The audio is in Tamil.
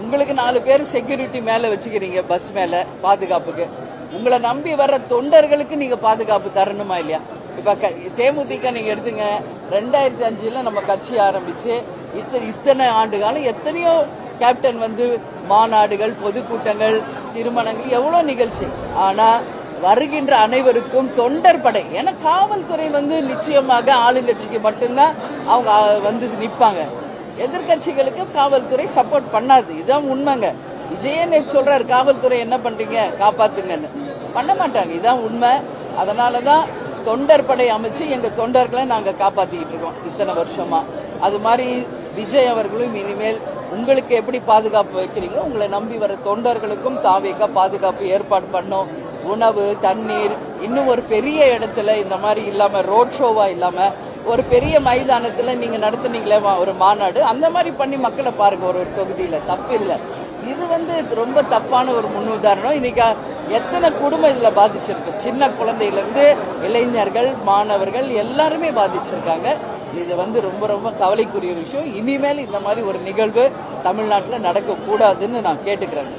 உங்களுக்கு 4 பேர் செக்யூரிட்டி மேல வச்சுக்கிறீங்க, பஸ் மேல பாதுகாப்புக்கு. உங்களை நம்பி வர்ற தொண்டர்களுக்கு நீங்க பாதுகாப்பு தரணுமா இல்லையா? இப்ப தேமுதிக நீங்க எடுத்துங்க, 2005 நம்ம கட்சி ஆரம்பிச்சு இத்தனை ஆண்டு காலம் எத்தனையோ கேப்டன் வந்து மாநாடுகள், பொதுக்கூட்டங்கள், திருமணங்கள், எவ்வளவு நிகழ்ச்சி. ஆனா வருகின்ற அனைவருக்கும் தொண்டர் படை. ஏன்னா காவல்துறை வந்து நிச்சயமாக ஆளுங்கட்சிக்கு மட்டும்தான் அவங்க வந்து நிற்பாங்க. எதிர்கட்சிகளுக்கு காவல்துறை சப்போர்ட் பண்ணாது. இதான் உண்மைங்க. விஜயன் சொல்றாரு, காவல்துறை என்ன பண்றீங்க, காப்பாத்துங்கன்னு. பண்ண மாட்டாங்க. இதான் உண்மை. அதனாலதான் தொண்டர் படை அமைச்சு எங்க தொண்டர்களை நாங்க காப்பாத்திக்கிட்டு இருக்கோம் இத்தனை வருஷமா. அது மாதிரி விஜய் அவர்களும் இனிமேல் உங்களுக்கு எப்படி பாதுகாப்பு வைக்கிறீங்களோ உங்களை நம்பி வர தொண்டர்களுக்கும் தாவேக்கா பாதுகாப்பு ஏற்பாடு பண்ணோம். உணவு, தண்ணீர், இன்னும் ஒரு பெரிய இடத்துல இந்த மாதிரி இல்லாம, ரோட் ஷோவா இல்லாம ஒரு பெரிய மைதானத்துல நீங்க நடத்துனீங்களே ஒரு மாநாடு, அந்த மாதிரி பண்ணி மக்களை பாருங்க. ஒரு தொகுதியில தப்பு இல்லை. இது வந்து ரொம்ப தப்பான ஒரு முன்னுதாரணம். இன்னைக்கு எத்தனை குடும்பம் இதுல பாதிச்சிருக்கு. சின்ன குழந்தையில இருந்து இளைஞர்கள், மாணவர்கள் எல்லாருமே பாதிச்சிருக்காங்க. இது வந்து ரொம்ப ரொம்ப கவலைக்குரிய விஷயம். இனிமேல் இந்த மாதிரி ஒரு நிகழ்வு தமிழ்நாட்டில் நடக்க கூடாதுன்னு நான் கேட்டுக்கிறேன்.